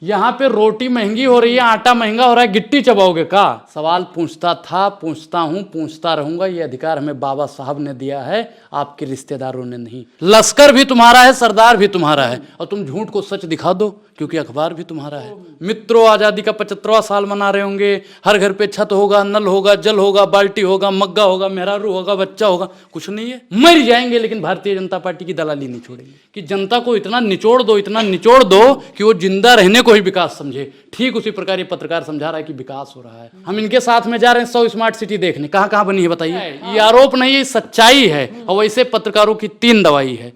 यहाँ पे रोटी महंगी हो रही है, आटा महंगा हो रहा है, गिट्टी चबाओगे का? सवाल पूछता था, पूछता हूँ, पूछता रहूंगा। ये अधिकार हमें बाबा साहब ने दिया है, आपके रिश्तेदारों ने नहीं। लश्कर भी तुम्हारा है, सरदार भी तुम्हारा है, और तुम झूठ को सच दिखा दो क्योंकि अखबार भी तुम्हारा है। मित्रों, आजादी का 75वां साल मना रहे होंगे। हर घर पे छत होगा, नल होगा, जल होगा, बाल्टी होगा, मग्गा होगा, मेहरारू होगा, बच्चा होगा। कुछ नहीं है, मर जाएंगे, लेकिन भारतीय जनता पार्टी की दलाली नहीं छोड़ेंगे कि जनता को इतना निचोड़ दो, इतना निचोड़ दो कि वो जिंदा रहने को ही विकास समझे। ठीक उसी प्रकार ये पत्रकार समझा रहा है कि विकास हो रहा है। हम इनके साथ में जा रहे हैं 100 स्मार्ट सिटी देखने। कहां कहां बनी है बताइए? ये आरोप नहीं है, सच्चाई है। और वैसे पत्रकारों की 3 दवाई है,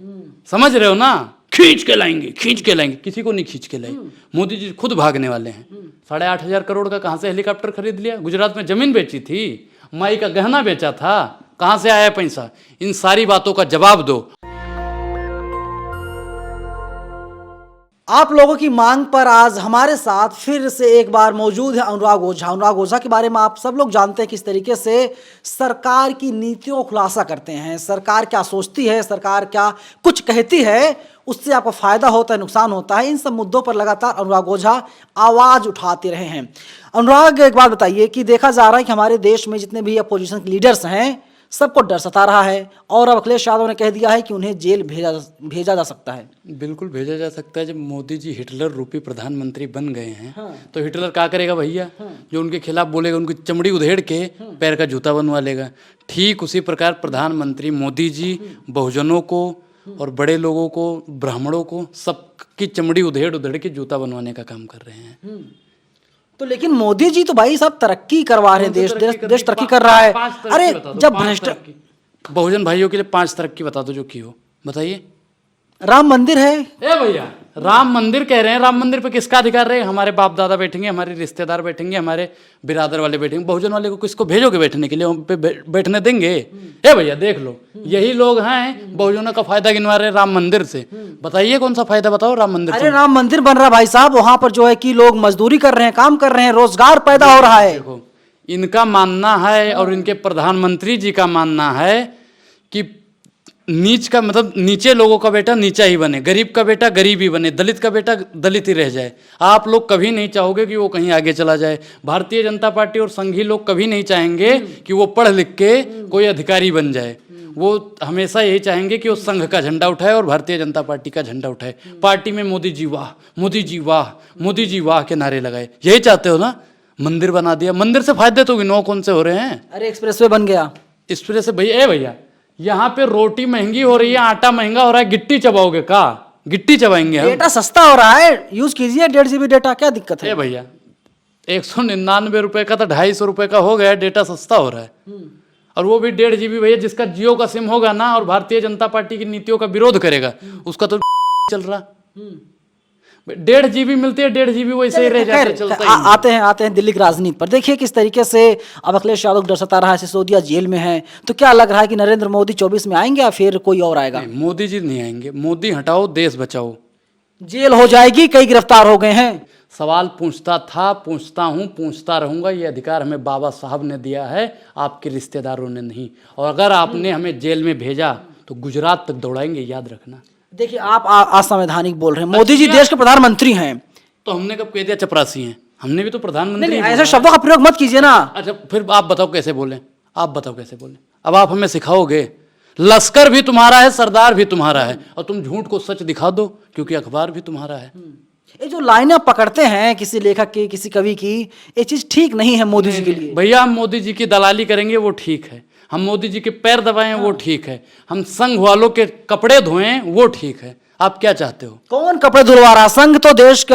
समझ रहे हो ना? खींच के लाएंगे, खींच के लाएंगे। किसी को नहीं खींच के लाए, मोदी जी खुद भागने वाले हैं। 8,500 करोड़ का कहां से हेलीकॉप्टर खरीद लिया? गुजरात में जमीन बेची थी, माई का गहना बेचा था, कहां से आया पैसा? इन सारी बातों का जवाब दो। आप लोगों की मांग पर आज हमारे साथ फिर से एक बार मौजूद है अनुराग ओझा। अनुराग ओझा के बारे में आप सब लोग जानते हैं किस तरीके से सरकार की नीतियों का खुलासा करते हैं, सरकार क्या सोचती है, सरकार क्या कुछ कहती है, उससे आपको फायदा होता है, नुकसान होता है। इन सब मुद्दों पर लगातार अनुराग ओझा आवाज उठाते रहे हैं। अनुराग, एक बात बताइए कि देखा जा रहा है कि हमारे देश में जितने भी अपोजिशन के लीडर्स हैं सबको डर सता रहा है, और अब अखिलेश यादव ने कह दिया है कि उन्हें जेल भेजा जा सकता है। बिल्कुल भेजा जा सकता है। जब मोदी जी हिटलर रूपी प्रधानमंत्री बन गए हैं, तो हिटलर क्या करेगा भैया? जो उनके खिलाफ बोलेगा उनकी चमड़ी उधेड़ के पैर का जूता बनवा लेगा। ठीक उसी प्रकार प्रधानमंत्री मोदी जी बहुजनों को और बड़े लोगों को, ब्राह्मणों को, सबकी चमड़ी उधेड़ उधेड़ के जूता बनवाने का काम कर रहे हैं। तो लेकिन मोदी जी तो भाई साहब तरक्की करवा रहे हैं, देश तरक्की कर रहा है। अरे जब भ्रष्ट बहुजन भाइयों के लिए 5 तरक्की बता दो जो की हो, बताइए। राम मंदिर है। ए भैया, राम मंदिर कह रहे हैं, राम मंदिर पे किसका अधिकार रहे? हमारे बाप दादा बैठेंगे, हमारे रिश्तेदार बैठेंगे, हमारे बिरादर वाले बैठेंगे। बहुजन वाले को किसको भेजोगे बैठने के लिए? हम पे बैठने देंगे? ए भैया देख लो, यही लोग हैं बहुजनों का फायदा गिनवा रहे राम मंदिर से। बताइए कौन सा फायदा बताओ राम मंदिर से? अरे राम मंदिर बन रहा भाई साहब, वहां पर जो है कि लोग मजदूरी कर रहे हैं, काम कर रहे हैं, रोजगार पैदा हो रहा है। देखो, इनका मानना है और इनके प्रधानमंत्री जी का मानना है कि नीच का मतलब नीचे लोगों का बेटा नीचा ही बने, गरीब का बेटा गरीब ही बने, दलित का बेटा दलित ही रह जाए। आप लोग कभी नहीं चाहोगे कि वो कहीं आगे चला जाए। भारतीय जनता पार्टी और संघी लोग कभी नहीं चाहेंगे कि वो पढ़ लिख के कोई अधिकारी बन जाए। वो हमेशा यही चाहेंगे कि वो संघ का झंडा उठाए और भारतीय जनता पार्टी का झंडा उठाए। पार्टी में मोदी जी वाह, मोदी जी वाह, मोदी जी वाह के नारे लगाए। यही चाहते हो ना? मंदिर बना दिया, मंदिर से फायदे तो गिनो कौन से हो रहे हैं? अरे एक्सप्रेसवे बन गया। एक्सप्रेस भैया, ए भैया, यहाँ पे रोटी महंगी हो रही है, आटा महंगा हो रहा है, गिट्टी चबाओगे का? गिट्टी चबाएंगे हम? डेटा सस्ता हो रहा है, यूज कीजिए 1.5 GB डेटा, क्या दिक्कत है? भैया 199 रुपए का था, 250 रुपए का हो गया, डेटा सस्ता हो रहा है। और वो भी 1.5 GB भैया। जिसका जियो का सिम होगा ना और भारतीय जनता पार्टी की नीतियों का विरोध करेगा, उसका तो चल रहा। 1.5 GB मिलती है, 1.5 GB वैसे ही रह जाता है, चलता ही। आते हैं दिल्ली की राजनीति पर। देखिए किस तरीके से अब अखिलेश यादव डर सता रहा है, सिसोदिया जेल में है, तो क्या लग रहा है कि नरेंद्र मोदी 24 में आएंगे या फिर कोई और आएगा? मोदी जी नहीं आएंगे। मोदी हटाओ, देश बचाओ। जेल हो जाएगी, कई गिरफ्तार हो गए हैं। सवाल पूछता था, पूछता हूँ, पूछता रहूंगा। ये अधिकार हमें बाबा साहब ने दिया है, आपके रिश्तेदारों ने नहीं। और अगर आपने हमें जेल में भेजा तो गुजरात तक दौड़ाएंगे, याद रखना। देखिए आप असंवैधानिक बोल रहे हैं। मोदी जी देश के प्रधानमंत्री हैं। तो हमने कब कह दिया चपरासी हैं? हमने भी तो प्रधानमंत्री। नहीं, ऐसे शब्दों का प्रयोग मत कीजिए ना। अच्छा फिर आप बताओ कैसे बोले? आप बताओ कैसे बोले? अब आप हमें सिखाओगे? लश्कर भी तुम्हारा है, सरदार भी तुम्हारा है, और तुम झूठ को सच दिखा दो क्योंकि अखबार भी तुम्हारा है। ये जो लाइनें पकड़ते हैं किसी लेखक की, किसी कवि की, ये चीज ठीक नहीं है मोदी जी के लिए। भैया हम मोदी जी की दलाली करेंगे वो ठीक है, हम मोदी जी के पैर दबाएं वो ठीक है, हम संघ वालों के कपड़े धोएं वो ठीक है। आप क्या चाहते हो? कौन कपड़े धुलवा रहा? संघ तो देश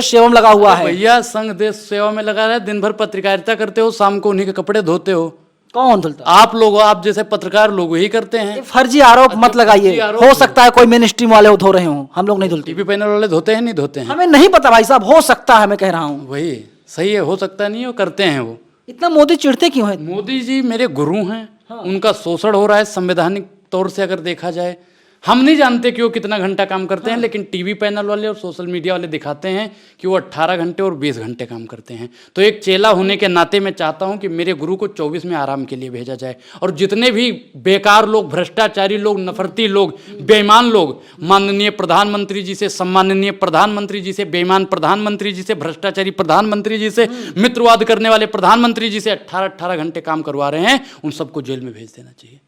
सेवा में लगा हुआ है। भैया संघ देश सेवा में लगा रहा है, दिन भर पत्रकारिता करते हो, शाम को उन्हीं के कपड़े धोते हो। कौन धुलता? आप लोग, आप जैसे पत्रकार लोग ही करते हैं। फर्जी आरोप मत लगाइए। हो सकता है कोई मेन स्ट्रीम वाले धो रहे हो, हम लोग नहीं धुलते। टीवी पैनल वाले धोते हैं नहीं धोते हैं? हमें नहीं पता भाई साहब, हो सकता है, मैं कह रहा हूँ। वही सही है, हो सकता नहीं है, करते हैं वो। इतना मोदी चिढ़ते क्यों है? मोदी जी मेरे गुरु हैं, उनका शोषण हो रहा है संवैधानिक तौर से अगर देखा जाए। हम नहीं जानते कि वो कितना घंटा काम करते हैं, लेकिन टीवी पैनल वाले और सोशल मीडिया वाले दिखाते हैं कि वो 18 घंटे और 20 घंटे काम करते हैं। तो एक चेला होने के नाते मैं चाहता हूं कि मेरे गुरु को 24 में आराम के लिए भेजा जाए, और जितने भी बेकार लोग, भ्रष्टाचारी लोग, नफरती लोग, बेईमान लोग, माननीय प्रधानमंत्री जी से, सम्माननीय प्रधानमंत्री जी से, बेईमान प्रधानमंत्री जी से, भ्रष्टाचारी प्रधानमंत्री जी से, मित्रवाद करने वाले प्रधानमंत्री जी से 18-18 घंटे काम करवा रहे हैं, उन सबको जेल में भेज देना चाहिए।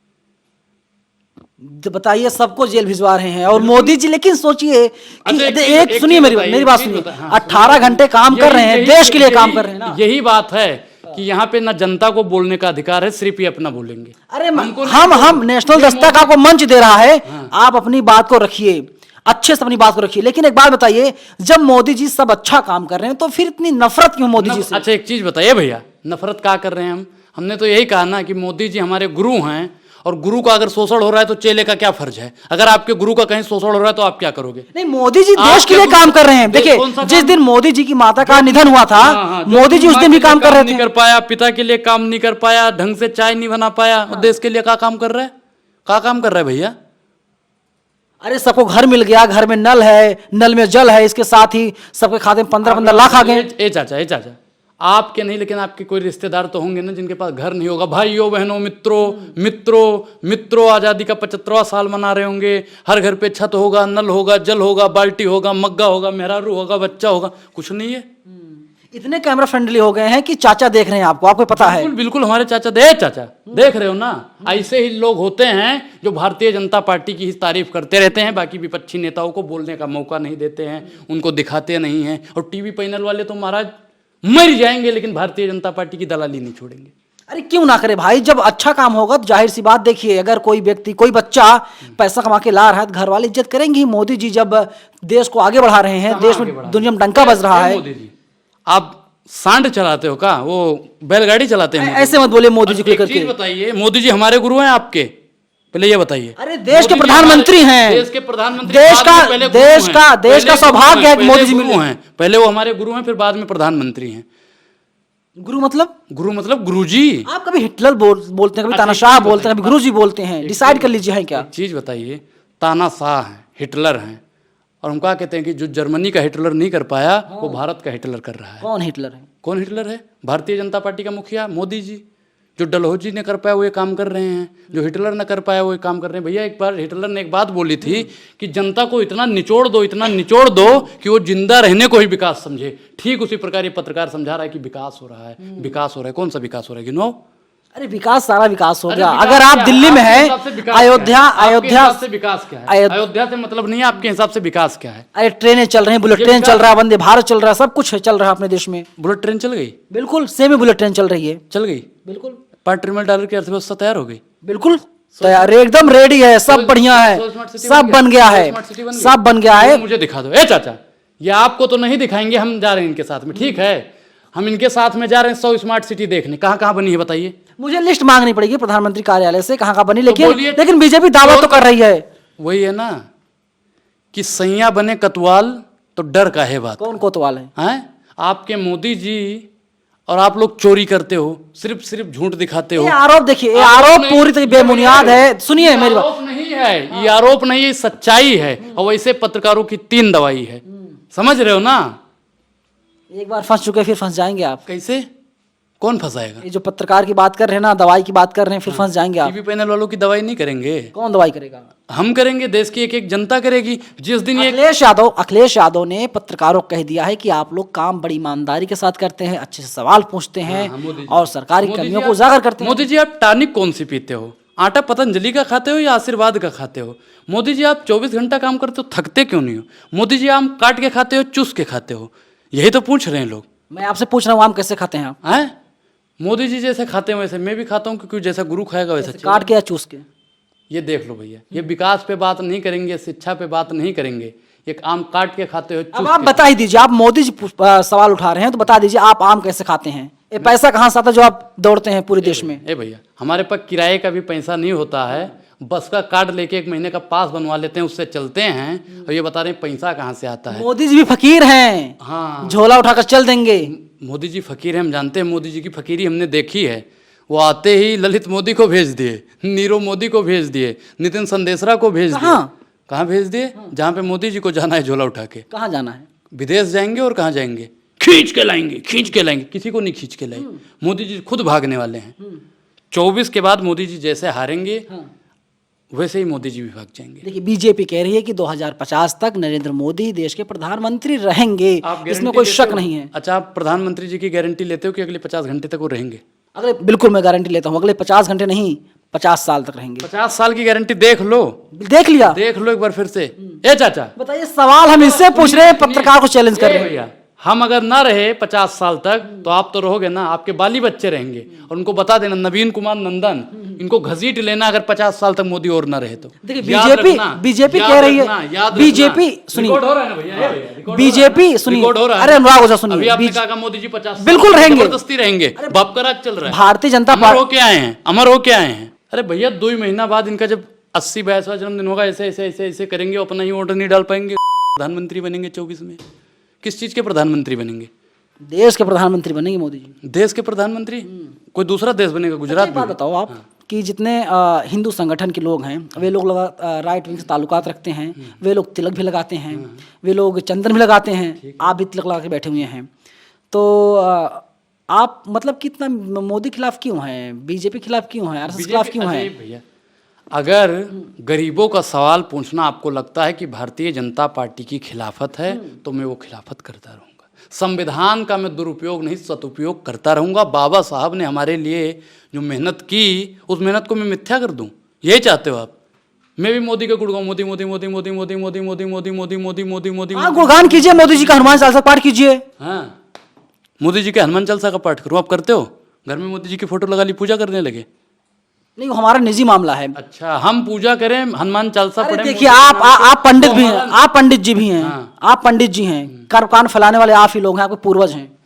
तो बताइए, सबको जेल भिजवा रहे हैं, और मोदी जी, लेकिन सोचिए कि एक सुनिए, मेरी बात सुनिए, 18 घंटे काम कर रहे हैं, देश के लिए काम कर रहे हैं ना। यही बात है कि यहाँ पे ना जनता को बोलने का अधिकार है, सिर्फ ये अपना बोलेंगे। अरे हम नेशनल दस्तक आपको मंच दे रहा है, आप अपनी बात को रखिए, अच्छे से अपनी बात को रखिए। लेकिन एक बात बताइए, जब मोदी जी सब अच्छा काम कर रहे हैं तो फिर इतनी नफरत क्यों मोदी जी से? अच्छा, एक चीज बताइए भैया, नफरत क्या कर रहे हैं हमने तो यही कहा ना कि मोदी जी हमारे गुरु हैं, और गुरु का अगर शोषण हो रहा है तो चेले का क्या फर्ज है? अगर आपके गुरु का कहीं शोषण हो रहा है तो आप क्या करोगे? नहीं, मोदी जी देश के लिए काम कर रहे हैं। देखिए, जिस दिन मोदी जी की माता का निधन हुआ था, मोदी जी उस दिन भी काम कर रहे थे। नहीं कर पाया, पिता के लिए काम नहीं कर पाया, ढंग से चाय नहीं बना पाया, और देश के लिए क्या काम कर रहा है? क्या काम कर रहा है भैया? अरे सबको घर मिल गया, घर में नल है, नल में जल है, इसके साथ ही सबके खाते में 15-15 लाख आ गए। ए चाचा, आपके नहीं, लेकिन आपके कोई रिश्तेदार तो होंगे ना जिनके पास घर नहीं होगा। भाइयों बहनों, मित्रों आज़ादी का 75वां साल मना रहे होंगे, हर घर पे छत होगा, नल होगा, जल होगा, बाल्टी होगा, मग्गा होगा, मेहरारू होगा, बच्चा होगा, कुछ नहीं है। इतने कैमरा फ्रेंडली हो गए हैं कि चाचा देख रहे हैं आपको पता है। बिल्कुल हमारे चाचा देख रहे हो ना। ऐसे ही लोग होते हैं जो भारतीय जनता पार्टी की ही तारीफ करते रहते हैं, बाकी विपक्षी नेताओं को बोलने का मौका नहीं देते हैं, उनको दिखाते नहीं हैं। और टीवी पैनल वाले तो महाराज मर जाएंगे, लेकिन भारतीय जनता पार्टी की दलाली नहीं छोड़ेंगे। अरे क्यों ना करे भाई, जब अच्छा काम होगा तो जाहिर सी बात, देखिए अगर कोई व्यक्ति, कोई बच्चा पैसा कमा के ला रहा है तो घर वाले इज्जत करेंगे ही। मोदी जी जब देश को आगे बढ़ा रहे हैं, देश में, दुनिया में डंका बज रहा है। मोदी जी, आप सांड चलाते हो का? वो बैलगाड़ी चलाते हैं? ऐसे मत बोले मोदी जी को लेकर के। बताइए, मोदी जी हमारे गुरु हैं आपके? पहले ये बताइए। अरे देश के प्रधानमंत्री हैं, देश के प्रधानमंत्री, देश का सौभाग्य है कि मोदी जी मिले हैं। पहले वो हमारे गुरु हैं, फिर बाद में प्रधानमंत्री हैं। गुरु मतलब गुरुजी। आप कभी हिटलर बोलते हैं, कभी तानाशाह बोलते हैं, कभी गुरुजी बोलते हैं, डिसाइड कर लीजिए है क्या चीज बताइए। तानाशाह हैं, हिटलर हैं, और हम क्या कहते हैं कि जो जर्मनी का हिटलर नहीं कर पाया, वो भारत का हिटलर कर रहा है। कौन हिटलर है? भारतीय जनता पार्टी का मुखिया मोदी जी। जो डलहौजी ने कर पाया वो ये काम कर रहे हैं, जो हिटलर ने कर पाया वो ये काम कर रहे हैं। भैया, एक बार हिटलर ने एक बात बोली थी कि जनता को इतना निचोड़ दो कि वो जिंदा रहने को ही विकास समझे। ठीक उसी प्रकार ये पत्रकार समझा रहा है कि विकास हो रहा है। कौन सा विकास हो रहा है? गिनो। अरे विकास, सारा विकास हो गया। अगर आप दिल्ली में हैं, अयोध्या से विकास क्या है? अयोध्या से मतलब नहीं है आपके हिसाब से विकास क्या है? अरे ट्रेनें चल रही हैं, बुलेट ट्रेन चल रहा है, वंदे भारत चल रहा है, सब कुछ चल रहा है अपने देश में। बुलेट ट्रेन चल गई? बिल्कुल, सेमी बुलेट ट्रेन चल रही है। चल गई? बिल्कुल। $5 ट्रिलियन की अर्थव्यवस्था तैयार हो गई? बिल्कुल तैयार, एकदम रेडी है, सब बढ़िया है, सब बन गया है। मुझे दिखा दो। ए चाचा, ये आपको तो नहीं दिखाएंगे, हम जा रहे हैं इनके साथ में, ठीक है? हम इनके साथ में जा रहे हैं 100 स्मार्ट सिटी देखने। कहाँ बनी है बताइए? मुझे लिस्ट मांगनी पड़ेगी प्रधानमंत्री कार्यालय से, कहाँ बनी। लेकिन बीजेपी दावा तो कर रही है। वही है ना कि सैया बने कतवाल तो डर का है बात। कौन कोतवाल है? आपके मोदी जी, और आप लोग चोरी करते हो, सिर्फ झूठ दिखाते हो। ये आरोप देखिए, ये आरोप पूरी तरह बेबुनियाद है। सुनिए मेरी बात। आरोप नहीं है, ये आरोप नहीं है, सच्चाई है। और वैसे पत्रकारों की 3 दवाई है, समझ रहे हो ना? एक बार फंस चुके फिर फंस जाएंगे आप। कैसे? कौन फंसाएगा? ये जो पत्रकार की बात कर रहे हैं ना, दवाई की बात कर रहे हैं, फिर फंस जाएंगे आप। टीवी पैनल वालों की दवाई नहीं करेंगे। कौन दवाई करेगा? हम करेंगे, देश की एक जनता करेगी। जिस दिन अखिलेश यादव ने पत्रकारों को कह दिया है कि आप लोग काम बड़ी ईमानदारी के साथ करते हैं, अच्छे से सवाल पूछते हैं और सरकारी कर्मियों को उजागर करते हैं। मोदी जी, आप टॉनिक कौन सी पीते हो? आटा पतंजलि का खाते हो या आशीर्वाद का खाते हो? मोदी जी, आप 24 घंटा काम करते हो, थकते क्यों नहीं हो? मोदी जी, आम काट के खाते हो, चूस के खाते हो? यही तो पूछ रहे हैं लोग। मैं आपसे पूछ रहा हूँ, आम कैसे खाते हैं आप? मोदी जी जैसे खाते हैं वैसे मैं भी खाता हूँ, क्योंकि जैसा गुरु खाएगा वैसा काट के या चूस के। ये देख लो भैया, ये विकास पे बात नहीं करेंगे, शिक्षा पे बात नहीं करेंगे, एक आम काट के खाते हो। अब आप बता ही दीजिए, आप मोदी जी सवाल उठा रहे हैं तो बता दीजिए, आप आम कैसे खाते हैं? ये पैसा कहाँ से आता है जो आप दौड़ते हैं पूरे देश में? भैया, हमारे पास किराए का भी पैसा नहीं होता है, बस का कार्ड लेके 1 महीने का पास बनवा लेते हैं, उससे चलते हैं। और ये बता रहे हैं पैसा कहाँ से आता है? मोदी जी भी फकीर हैं। हाँ, झोला उठाकर चल देंगे। मोदी जी फकीर हैं, हम जानते हैं। मोदी जी की फकीरी हमने देखी है। वो आते ही ललित मोदी को भेज दिए, नीरव मोदी को भेज दिए, नितिन संदेशरा को भेज दिए। कहाँ भेज दिए? जहाँ पे मोदी जी को जाना है झोला उठा के। कहाँ जाना है? विदेश जाएंगे और कहाँ जाएंगे? खींच के लाएंगे, खींच के लाएंगे। किसी को नहीं खींच के लाए, मोदी जी खुद भागने वाले हैं। 24 के बाद मोदी जी जैसे हारेंगे वैसे ही मोदी जी भी भाग जाएंगे। देखिए, बीजेपी कह रही है कि 2050 तक नरेंद्र मोदी देश के प्रधानमंत्री रहेंगे, आप इसमें गारंटी कोई लेते शक हो? नहीं है। अच्छा, आप प्रधानमंत्री जी की गारंटी लेते हो कि अगले 50 घंटे तक वो रहेंगे? अगले बिल्कुल मैं गारंटी लेता हूँ, अगले 50 घंटे नहीं 50 साल तक रहेंगे। 50 साल की गारंटी देख लो, देख लिया? देख लो एक बार फिर से। ए चाचा, बताइए, सवाल हम इससे पूछ रहे हैं, पत्रकार को चैलेंज कर रहे हैं। भैया, हम अगर ना रहे 50 साल तक तो आप तो रहोगे ना, आपके बाली बच्चे रहेंगे। और उनको बता देना, नवीन कुमार नंदन, इनको घसीट लेना अगर 50 साल तक मोदी और ना रहे तो। देखिए, बीजेपी कह रही है, बीजेपी सुनिए, रिकॉर्ड हो रहा है ना भैया, रिकॉर्ड बीजेपी सुनिए, रिकॉर्ड हो रहा है। अरे अनुराग ओझा अभी आपने सुनिए, कहा मोदी जी 50 साल बिल्कुल रहेंगे, जबरदस्ती रहेंगे। बाप का राज चल रहा है, भारतीय जनता अमर पार्टी होके आए हैं, अमर होके आए हैं। अरे भैया, 2 महीना बाद इनका जब 80-82वां जन्मदिन होगा, ऐसे ऐसे ऐसे ऐसे करेंगे, अपना ही वोट नहीं डाल पाएंगे, प्रधानमंत्री बनेंगे 24 में। किस चीज के प्रधानमंत्री बनेंगे? देश के प्रधानमंत्री बनेंगे मोदी जी। देश के प्रधानमंत्री? कोई दूसरा देश बनेगा? गुजरात एक बात भी? बताओ आप कि जितने हिंदू संगठन के लोग हैं, वे लोग राइट विंग से ताल्लुकात रखते हैं, वे लोग तिलक भी लगाते हैं, वे लोग चंदन भी लगाते हैं, आप भी तिलक लगा के बैठे हुए हैं। तो आप मतलब कितना मोदी खिलाफ क्यों हैं, बीजेपी खिलाफ क्यों हैं, आरएसएस खिलाफ क्यों हैं? भैया, अगर गरीबों का सवाल पूछना आपको लगता है कि भारतीय जनता पार्टी की खिलाफत है, तो मैं वो खिलाफत करता रहूँगा। संविधान का मैं दुरुपयोग नहीं, सदुपयोग करता रहूँगा। बाबा साहब ने हमारे लिए जो मेहनत की, उस मेहनत को मैं मिथ्या कर दूँ? यही चाहते हो आप? मैं भी मोदी का गुणगान, मोदी मोदी मोदी मोदी मोदी मोदी मोदी मोदी मोदी मोदी मोदी मोदी। हाँ, गुणगान कीजिए, मोदी जी का हनुमान चालीसा पाठ कीजिए। हाँ, मोदी जी के हनुमान चालीसा का पाठ करूँ? आप करते हो? घर में मोदी जी की फोटो लगा ली, पूजा करने लगे? नहीं, वो हमारा निजी मामला है। अच्छा, हम पूजा करें, हनुमान चालीसा पढ़ें? देखिए, आप पंडित भी हैं, आप पंडित जी भी हैं, आप पंडित जी हैं, कर कान फैलाने वाले आप ही लोग हैं, आपके पूर्वज हैं।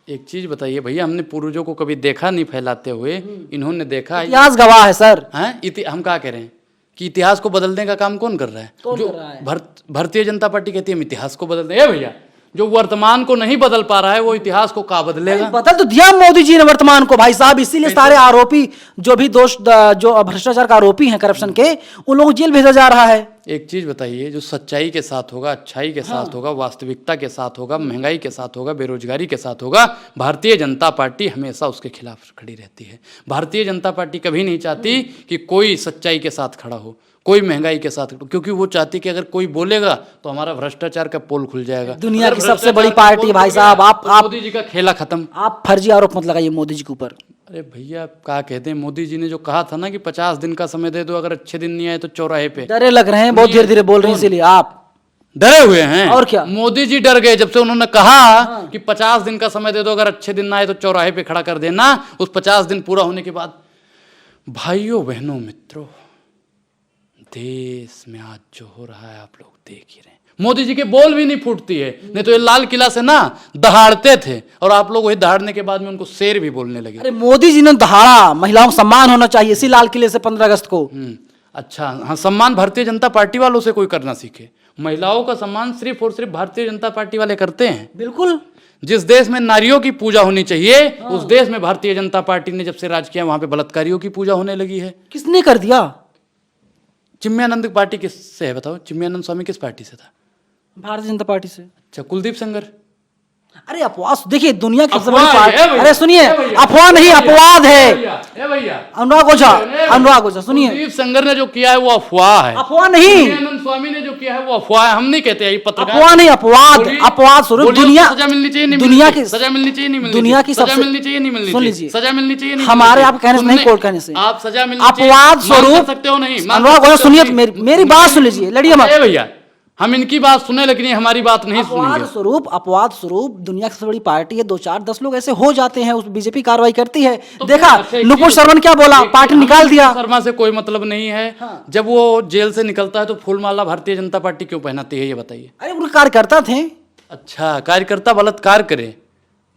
एक चीज बताइए भैया, हमने पूर्वजों को कभी देखा नहीं फैलाते हुए, इन्होंने देखा। इतिहास गवाह है सर। हैं? हम क्या कह रहे हैं कि इतिहास को बदलने का काम कौन कर रहा है? कौन जो कर रहा है? भारतीय जनता पार्टी कहती है हम इतिहास को बदल दें। भैया, जो वर्तमान को नहीं बदल पा रहा है वो इतिहास को का बदलेगा? बदल तो दिया मोदी जी ने वर्तमान को भाई साहब, इसीलिए सारे आरोपी जो भी जो भ्रष्टाचार का आरोपी हैं, करप्शन के, उन लोगों को जेल भेजा जा रहा है। एक चीज बताइए, जो सच्चाई के साथ होगा, अच्छाई के साथ होगा, वास्तविकता के साथ होगा, महंगाई के साथ होगा, बेरोजगारी के साथ होगा, भारतीय जनता पार्टी हमेशा उसके खिलाफ खड़ी रहती है। भारतीय जनता पार्टी कभी नहीं चाहती कि कोई सच्चाई के साथ खड़ा हो, कोई महंगाई के साथ, क्योंकि वो चाहती कि अगर कोई बोलेगा तो हमारा भ्रष्टाचार का पोल खुल जाएगा। दुनिया की सबसे बड़ी पार्टी है भाई साहब। आप मोदी जी का खेला खत्म। आप फर्जी आरोप मत लगाइए मोदी जी के ऊपर। अरे भैया, क्या कहते हैं, मोदी जी ने जो कहा था ना कि 50 दिन का समय दे दो, अगर अच्छे दिन नहीं आए तो चौराहे पे। डरे लग रहे हैं, बहुत धीरे धीरे बोल रहे हैं, इसीलिए आप डरे हुए हैं। और क्या, मोदी जी डर गए जब से उन्होंने कहा कि 50 दिन का समय दे दो, अगर अच्छे दिन ना आए तो चौराहे पे खड़ा कर देना। उस 50 दिन पूरा होने के बाद, भाइयों बहनों मित्रों, देश में आज जो हो रहा है आप लोग देख ही रहे हैं। मोदी जी के बोल भी नहीं फूटती है, नहीं तो ये लाल किला से ना दहाड़ते थे, और आप लोग वही दहाड़ने के बाद में उनको शेर भी बोलने लगे। अरे मोदी जी ने दहाड़ा, महिलाओं को सम्मान होना चाहिए, इसी लाल किले से 15 अगस्त को। अच्छा, हाँ, सम्मान भारतीय जनता पार्टी वालों से कोई करना सीखे। महिलाओं का सम्मान सिर्फ और सिर्फ भारतीय जनता पार्टी वाले करते हैं। बिल्कुल, जिस देश में नारियों की पूजा होनी चाहिए, उस देश में भारतीय जनता पार्टी ने जब से राज किया, वहां पे बलात्कारियों की पूजा होने लगी है। किसने कर दिया? चिन्मयानंद पार्टी किससे है बताओ? चिन्मयानंद स्वामी किस पार्टी से था? भारतीय जनता पार्टी से। अच्छा, कुलदीप सेंगर? अरे अपवाद, देखिए दुनिया की सबसे अफवाह बड़ी है पार्टी। भैया, अरे सुनिए, भैया, अफवाह नहीं, अपवाद है। भैया, अनुराग ओझा, अनुराग ओझा सुनिए, कुलदीप सेंगर ने जो किया है वो अफवाह है। अफवाह नहीं, चिन्मयानंद स्वामी ने जो किया है वो अफवाह है। हम नहीं कहते, ये पत्रकार। अफवाह नहीं, अपवाद, अपवाद स्वरूप। दुनिया, सजा मिलनी चाहिए, नहीं दुनिया की सजा मिलनी चाहिए, नहीं मिलनी दुनिया की सजा सबसे, मिलनी चाहिए, नहीं मिलनी सुन चाहिए, लीजिए, सजा मिलनी चाहिए, नहीं हमारे मिलनी आप कहने से नहीं, कोर्ट कहने से आप सजा मिलनी चाहिए, अपवाद स्वरूप मान सकते हो नहीं? अनुराग ओझा सुनिए, मेरी बात सुन लीजिए, लड़िए मत भैया। हम इनकी बात सुने लेकिन हमारी बात नहीं सुनेंगे। अपवाद स्वरूप दुनिया की सबसे बड़ी पार्टी है, 2-4-10 लोग ऐसे हो जाते हैं, उस बीजेपी कार्रवाई करती है। तो देखा अच्छा, नुपुर शर्मा क्या बोला, पार्टी निकाल दिया। शर्मा से कोई मतलब नहीं है। जब वो जेल से निकलता है तो फूलमाला भारतीय जनता पार्टी क्यों पहनाती है, ये बताइए? अरे उनके कार्यकर्ता थे। अच्छा, कार्यकर्ता बलात्कार करे,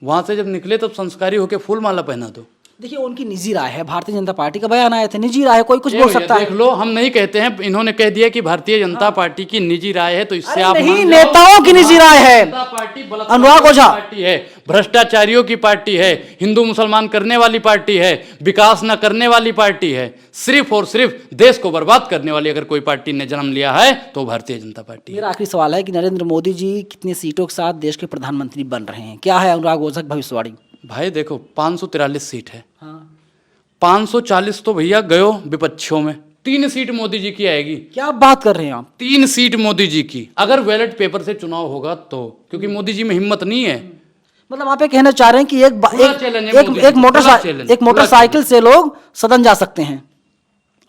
वहां से जब निकले तब संस्कारी होकर फूलमाला पहना दो। देखिए उनकी निजी राय है, भारतीय जनता पार्टी का बयान आया था, निजी राय है, कोई कुछ ये बोल भैया सकता है। देख लो, हम नहीं कहते हैं, इन्होंने कह दिया कि भारतीय जनता पार्टी की निजी राय है, तो इससे अरे आप नहीं, मान जाओ नेताओं की निजी राय है। जनता पार्टी अनुराग ओझा पार्टी है, भ्रष्टाचारियों की पार्टी है, हिंदू मुसलमान करने वाली पार्टी है, विकास न करने वाली पार्टी है, सिर्फ और सिर्फ देश को बर्बाद करने वाली अगर कोई पार्टी ने जन्म लिया है तो भारतीय जनता पार्टी है। मेरा आखिरी सवाल है कि नरेंद्र मोदी जी कितनी सीटों के साथ देश के प्रधानमंत्री बन रहे हैं, क्या है अनुराग ओझा की भविष्यवाणी? भाई देखो 543 सीट है, हाँ। 540 तो भैया गयो विपक्षियों में, 3 सीट मोदी जी की आएगी। क्या बात कर रहे हैं आप? 3 सीट मोदी जी की, अगर बैलेट पेपर से चुनाव होगा तो, क्योंकि मोदी जी में हिम्मत नहीं है। मतलब आप ये कहना चाह रहे हैं कि पूरा चैलेंज है मोदी जी, पूरा चैलेंज, एक मोटरसाइकिल से लोग सदन जा सकते हैं?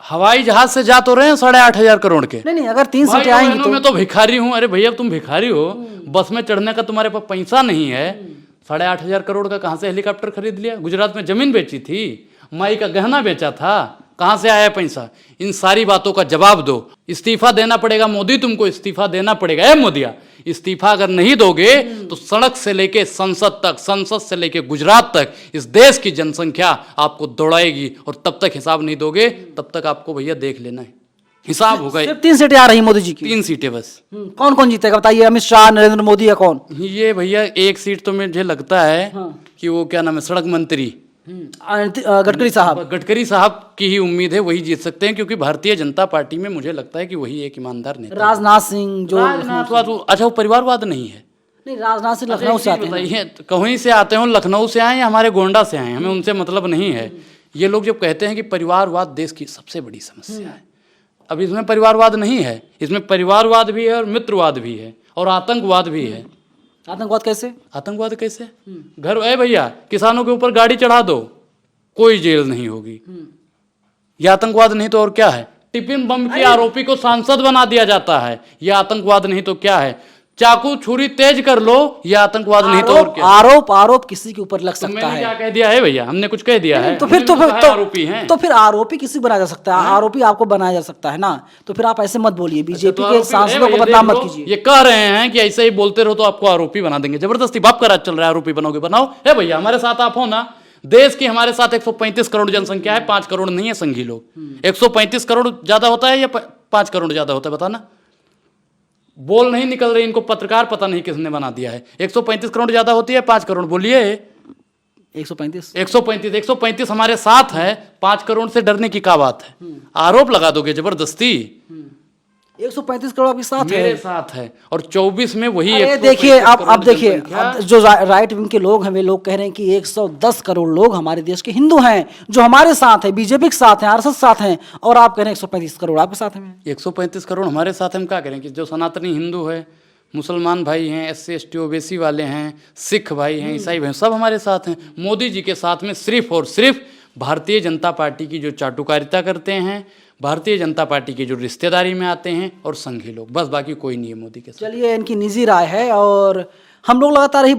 हवाई जहाज से जा तो रहे हैं 8,500 करोड़ के। नहीं, अगर 3 भाई सीटें आएंगी बहनों, तो मैं तो भिखारी हूँ। अरे भैया तुम भिखारी हो, बस में चढ़ने का तुम्हारे पास पैसा नहीं है, 8,500 करोड़ का कहाँ से हेलीकॉप्टर खरीद लिया? गुजरात में जमीन बेची थी, माई का गहना बेचा था, कहाँ से आया पैसा? इन सारी बातों का जवाब दो। इस्तीफा देना पड़ेगा मोदी, तुमको इस्तीफा देना पड़ेगा। ए मोदिया, इस्तीफा अगर नहीं दोगे तो सड़क से लेके संसद तक, संसद से लेके गुजरात तक इस देश की जनसंख्या आपको दौड़ाएगी, और तब तक हिसाब नहीं दोगे तब तक आपको भैया देख लेना है, हिसाब होगा। सिर्फ 3 सीटें आ रही मोदी जी की? 3 सीटें बस। कौन कौन जीतेगा बताइए, अमित शाह, नरेंद्र मोदी या कौन? ये भैया एक सीट तो मुझे लगता है कि वो क्या नाम है, सड़क मंत्री गडकरी साहब। गडकरी साहब की ही उम्मीद है, वही जीत सकते हैं, क्योंकि भारतीय जनता पार्टी में मुझे लगता है कि वही एक ईमानदार नेता। राजनाथ सिंह जो अच्छा वो परिवारवाद नहीं है? नहीं, राजनाथ सिंह लखनऊ से आते हैं। बताइए, कहीं से आते हो, लखनऊ से आए या हमारे गोंडा से आए, हमें उनसे मतलब नहीं है। ये लोग जब कहते हैं कि परिवारवाद देश की सबसे बड़ी समस्या है, अब इसमें परिवारवाद नहीं है, इसमें परिवारवाद भी है और मित्रवाद भी है और आतंकवाद भी है। आतंकवाद कैसे? आतंकवाद कैसे? घर ए भैया, किसानों के ऊपर गाड़ी चढ़ा दो, कोई जेल नहीं होगी। ये आतंकवाद नहीं तो और क्या है? टिफिन बम के आरोपी को सांसद बना दिया जाता है, यह आतंकवाद नहीं तो क्या है? चाकू छुरी तेज कर लो, यह आतंकवाद नहीं तो और क्या? आरोप किसी के ऊपर लग सकता मैंने है। क्या कह दिया है भैया? हमने कुछ कह दिया है? तो फिर आरोपी हैं। तो फिर आरोपी किसी को बनाया जा सकता है? आरोपी आपको बनाया जा सकता है ना, तो फिर आप ऐसे मत बोलिए, बीजेपी के सांसदों को बदनाम मत कीजिए। ये कह रहे हैं कि ऐसे ही बोलते रहो तो आपको आरोपी बना देंगे, जबरदस्ती बाप का राज चल रहा है, आरोपी बनोगे बनाओ। है भैया, हमारे साथ आप हो ना, देश की हमारे साथ 135 करोड़ जनसंख्या है, 5 करोड़ नहीं है संघी लोग। 135 करोड़ ज्यादा होता है या 5 करोड़ ज्यादा होता है बताना? बोल नहीं निकल रही, इनको पत्रकार पता नहीं किसने बना दिया है। 135 करोड़ ज्यादा होती है 5 करोड़? बोलिए। 135 हमारे साथ है, 5 करोड़ से डरने की क्या बात है? आरोप लगा दोगे जबरदस्ती? 135 करोड़ आपके साथ मेरे है। साथ है, और 24 में वही देखिए अब देखिए, जो राइट विंग के लोग हैं वे लोग कह रहे हैं कि 110 करोड़ लोग हमारे देश के हिंदू हैं जो हमारे साथ है, बीजेपी के साथ हैं, आरएसएस साथ हैं, और आप कह रहे हैं 135 करोड़ आपके साथ हैं। 135 करोड़ हमारे साथ हम क्या करें कि जो सनातनी हिंदू है, मुसलमान भाई हैं, SC ST OBC वाले हैं, सिख भाई हैं, ईसाई भाई, सब हमारे साथ हैं। मोदी जी के साथ में सिर्फ और सिर्फ भारतीय जनता पार्टी की जो चाटुकारिता करते हैं, भारतीय जनता पार्टी की जो रिश्तेदारी में आते हैं, और संघी लोग, बस, बाकी कोई नहीं है मोदी के साथ। चलिए, इनकी निजी राय है, और हम लोग लगातार ही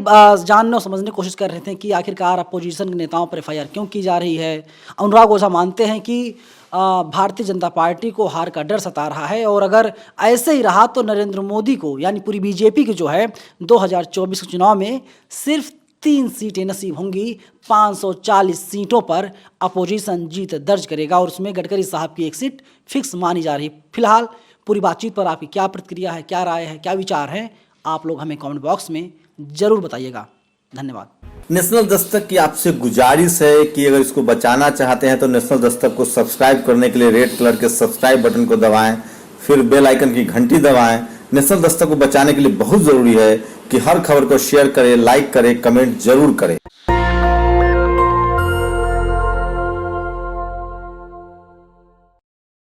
जानने और समझने की कोशिश कर रहे थे कि आखिरकार अपोजिशन के नेताओं पर FIR क्यों की जा रही है। अनुराग ओझा मानते हैं कि भारतीय जनता पार्टी को हार का डर सता रहा है, और अगर ऐसे ही रहा तो नरेंद्र मोदी को, यानी पूरी बीजेपी की जो है 2024 के चुनाव में सिर्फ 3 सीटें नसीब होंगी। 540 सीटों पर अपोजिशन जीत दर्ज करेगा, और उसमें गडकरी साहब की एक सीट फिक्स मानी जा रही है। फिलहाल पूरी बातचीत पर आपकी क्या प्रतिक्रिया है, क्या राय है, क्या विचार है, आप लोग हमें कमेंट बॉक्स में जरूर बताइएगा। धन्यवाद। नेशनल दस्तक की आपसे गुजारिश है कि अगर इसको बचाना चाहते हैं तो नेशनल दस्तक को सब्सक्राइब करने के लिए रेड कलर के सब्सक्राइब बटन को दबाएं, फिर बेल आइकन की घंटी दबाएं। नेशनल दस्तक को बचाने के लिए बहुत जरूरी है कि हर खबर को शेयर करें, लाइक करें, कमेंट जरूर करें।